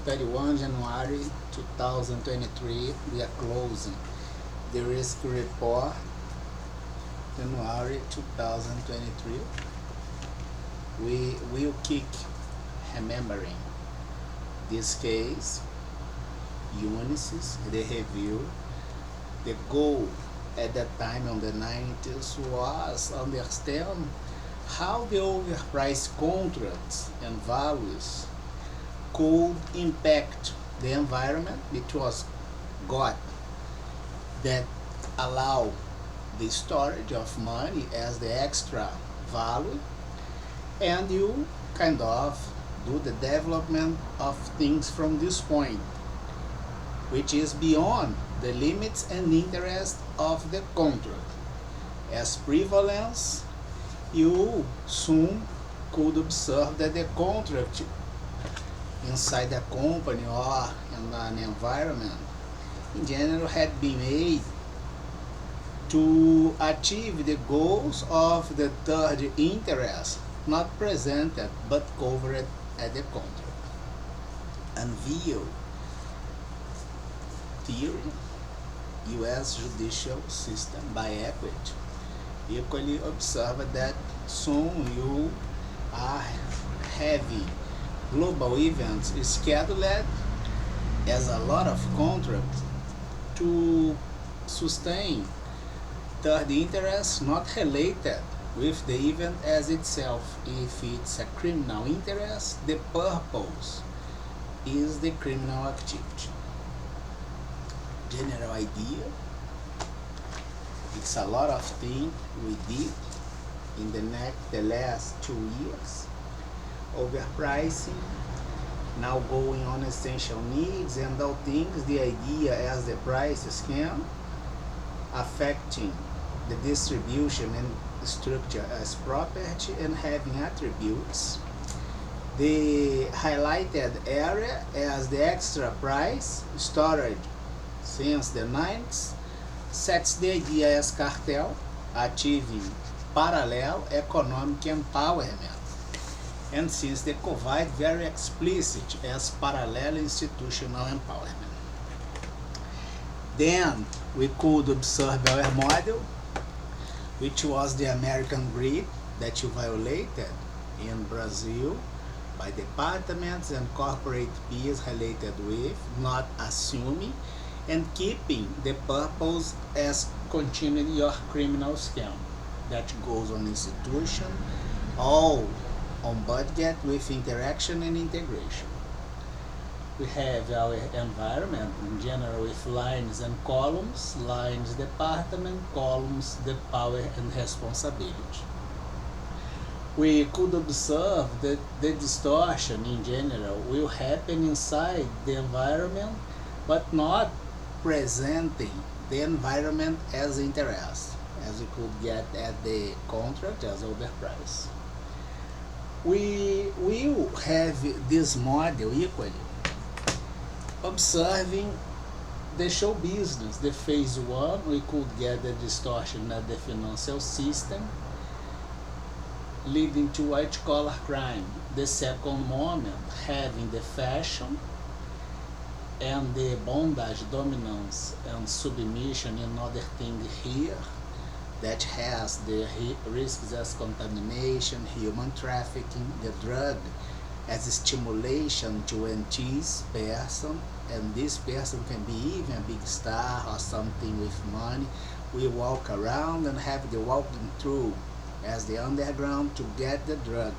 31 January 2023, we are closing the risk report January 2023. We will keep remembering this case, Unisys, the review. The goal at that time on the 90s was understand how the overpriced contracts and values could impact the environment, which was got that allow the storage of money as the extra value, and you kind of do the development of things from this point, which is beyond the limits and interest of the contract. As prevalence, you soon could observe that the contract inside a company or in an environment in general had been made to achieve the goals of the third interest, not presented but covered at the contract. Unveil theory, U.S. judicial system by equity. Equally observe that soon you are having global events scheduled as a lot of contracts to sustain third interest not related with the event as itself. If it's a criminal interest, the purpose is the criminal activity. General idea, it's a lot of things we did in the last 2 years. Overpricing, now going on essential needs and all things, the idea as the prices can affecting the distribution and structure as property and having attributes. The highlighted area as the extra price storage since the 90s sets the idea as cartel, achieving parallel economic empowerment. And since the COVID very explicit as parallel institutional empowerment. Then we could observe our model, which was the American grid that you violated in Brazil by departments and corporate peers related with, not assuming and keeping the purpose as continuing your criminal scam that goes on institution, all on budget with interaction and integration. We have our environment in general with lines and columns, lines department, columns the power and responsibility. We could observe that the distortion in general will happen inside the environment, but not presenting the environment as interest, as we could get at the contract as overprice. We will have this model equally observing the show business. The phase one, we could get the distortion at the financial system, leading to white collar crime. The second moment, having the fashion and the bondage, dominance and submission and other thing here that has the risks as contamination, human trafficking, the drug as a stimulation to entice person, and this person can be even a big star or something with money. We walk around and have the walking through as the underground to get the drug.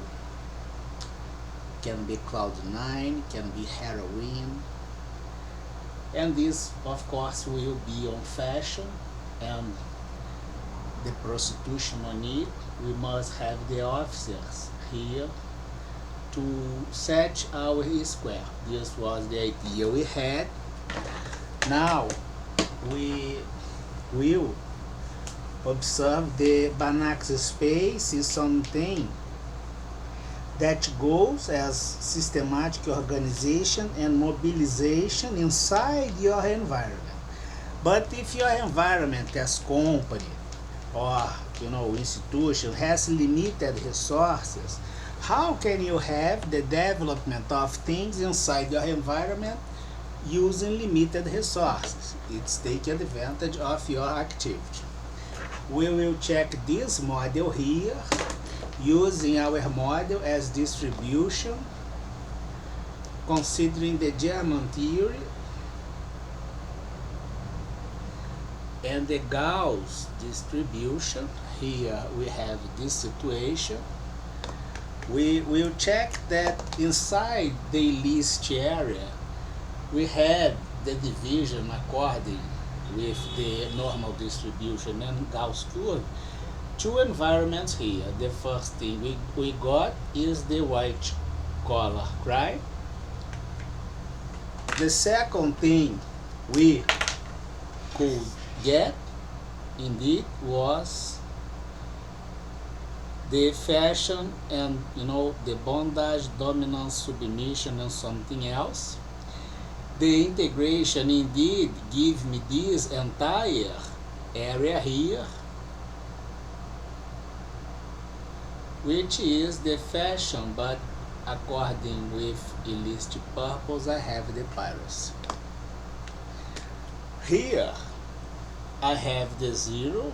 Can be cloud 9, can be heroin, and this of course will be on fashion and the prostitution on it. We must have the officers here to set our square. This was the idea we had. Now we will observe the Banax space is something that goes as systematic organization and mobilization inside your environment. But if your environment as company or institution has limited resources, How can you have the development of things inside your environment using limited resources? It's taking advantage of your activity. We will check this model here using our model as distribution, considering the German theory and the Gauss distribution. Here we have this situation. We will check that inside the list area we had the division according with the normal distribution and Gauss curve. Two environments here. The first thing we got is the white collar crime. The second thing we could get indeed was the fashion and the bondage, dominance, submission, and something else. The integration indeed give me this entire area here, which is the fashion, but according with illicit purpose I have the piracy. Here I have the zero.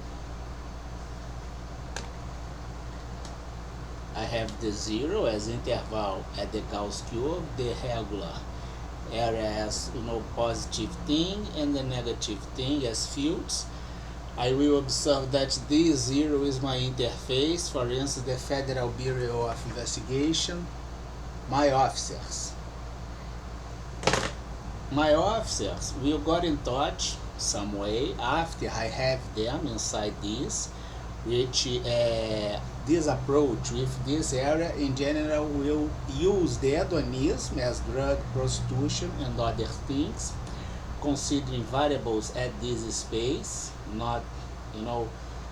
I have the zero as interval at the Gauss curve, the regular area as positive thing and the negative thing as fields. I will observe that this zero is my interface, for instance the Federal Bureau of Investigation, my officers. My officers will get in touch some way after I have them inside this, which this approach with this area in general will use the hedonism as drug, prostitution, and other things, considering variables at this space, not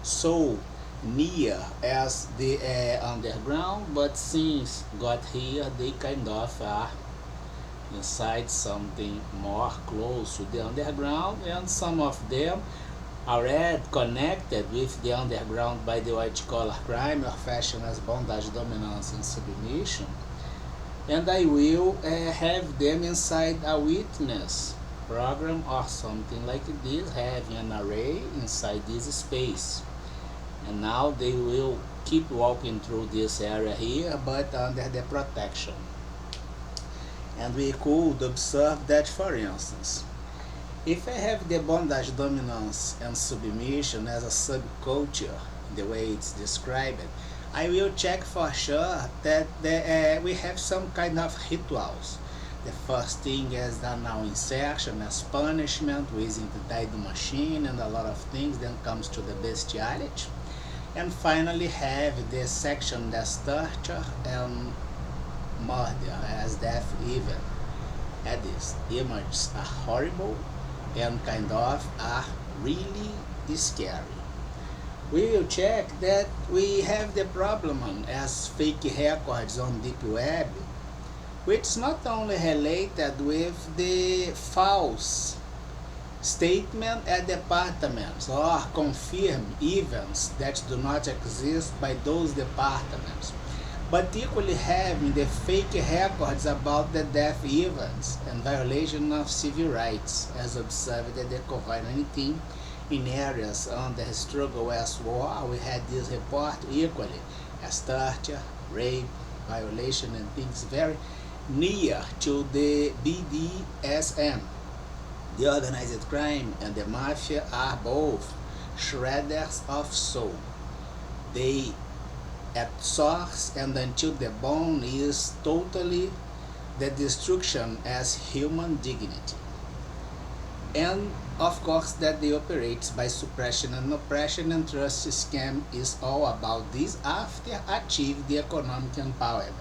so near as the underground, but since got here they kind of are inside something more close to the underground, and some of them already connected with the underground by the white collar crime or fashion as bondage, dominance, and submission. And I will have them inside a witness program or something like this, having an array inside this space. And now they will keep walking through this area here, but under the protection. And we could observe that, for instance, if I have the bondage, dominance, and submission as a subculture, the way it's described, I will check for sure that we have some kind of rituals. The first thing is the now insertion as punishment using the died machine and a lot of things, then comes to the bestiality. And finally have the section that's torture and murder as death even. And these images are horrible and kind of are really scary. We will check that we have the problem as fake records on deep web, which is not only related with the false statement at departments or confirm events that do not exist by those departments, but equally having the fake records about the death events and violation of civil rights, as observed at the COVID-19 in areas under struggle as war. We had this report equally as torture, rape, violation, and things very near to the BDSM. The organized crime and the mafia are both shredders of soul. They at source and until the bone is totally the destruction as human dignity. And of course that they operate by suppression and oppression, and trust scam is all about this after achieve the economic empowerment.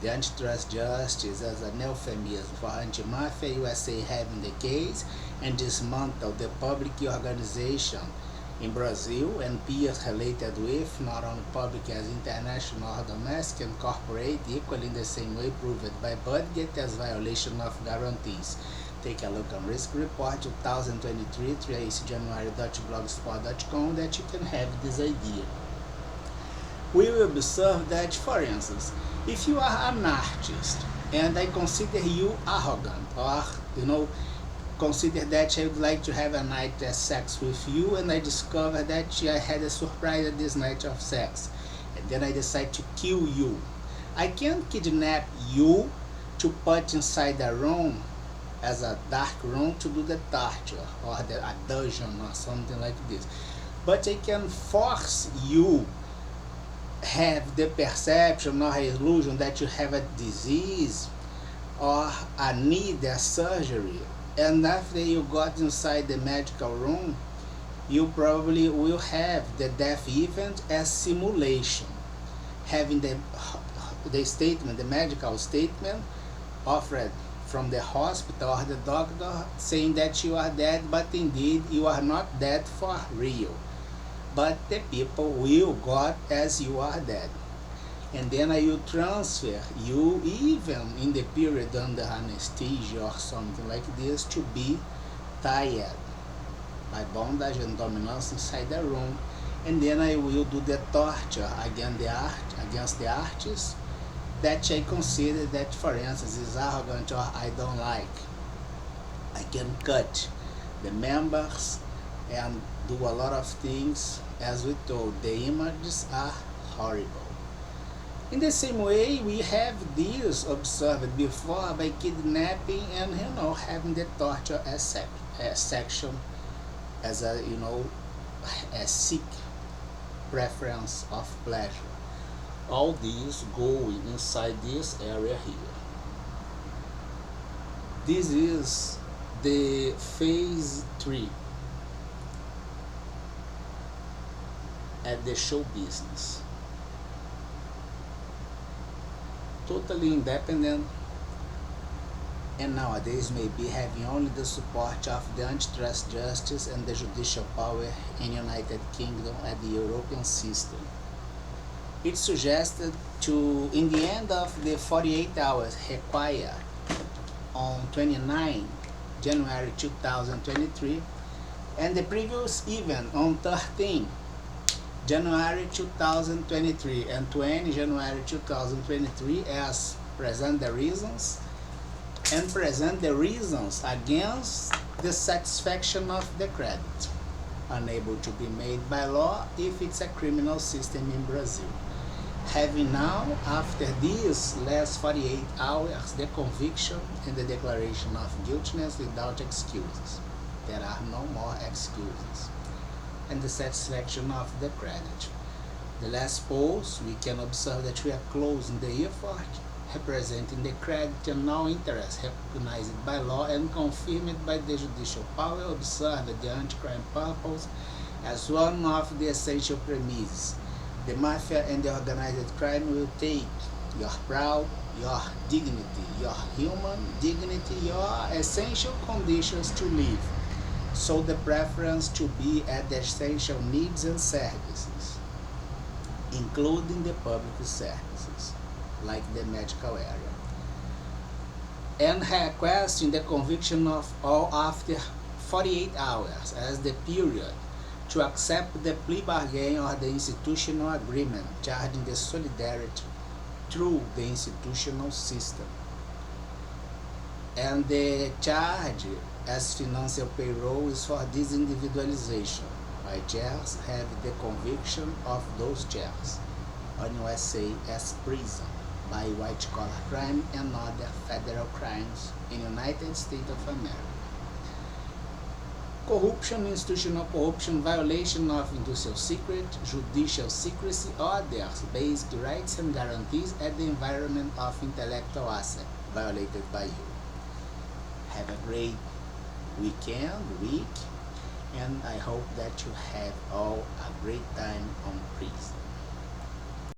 The antitrust justice as an euphemism for anti-mafia, USA having the case and dismantle the public organization in Brazil and peers related with, not only public as international or domestic and corporate, equally in the same way proved by budget as violation of guarantees. Take a look on Risk Report 2023, tracejanuary.blogspot.com, that you can have this idea. We will observe that, for instance, If you are an artist and I consider you arrogant, or consider that I would like to have a night of sex with you, and I discover that I had a surprise at this night of sex, and then I decide to kill you, I can kidnap you to put inside a room, as a dark room, to do the torture or a dungeon or something like this. But I can force you have the perception or illusion that you have a disease or a need a surgery, and after you got inside the medical room, you probably will have the death event as simulation, having the statement, the medical statement offered from the hospital or the doctor saying that you are dead, but indeed you are not dead for real. But the people will got as you are dead. And then I will transfer you, even in the period under anesthesia or something like this, to be tied by bondage and dominance inside the room. And then I will do the torture against the artist that I consider that, for instance, is arrogant or I don't like. I can cut the members and do a lot of things. As we told, the images are horrible. In the same way, we have this observed before by kidnapping and having the torture as section, as a a sick preference of pleasure. All these go inside this area here. This is the phase 3 at the show business. Totally independent, and nowadays may be having only the support of the antitrust justice and the judicial power in United Kingdom and the European system. It's suggested to, in the end of the 48 hours required on 29 January 2023, and the previous event on 13 January 2023 and 20 January 2023, as present the reasons against the satisfaction of the credit, unable to be made by law if it's a criminal system in Brazil. Having now, after these last 48 hours, the conviction and the declaration of guiltiness without excuses. There are no more excuses. And the satisfaction of the credit. The last polls, we can observe that we are closing the effort, representing the credit and no interest recognized by law and confirmed by the judicial power, observed the anti-crime purpose as one of the essential premises. The mafia and the organized crime will take your proud, your dignity, your human dignity, your essential conditions to live. So the preference to be at the essential needs and services, including the public services, like the medical area. And requesting the conviction of all after 48 hours as the period to accept the plea bargain or the institutional agreement, charging the solidarity through the institutional system. And the charge as financial payroll is for this individualization. My chairs have the conviction of those chairs on USA as prison by white-collar crime and other federal crimes in United States of America. Corruption, institutional corruption, violation of industrial secret, judicial secrecy, others basic rights and guarantees at the environment of intellectual asset violated by you. Have a great week, and I hope that you have all a great time on prison.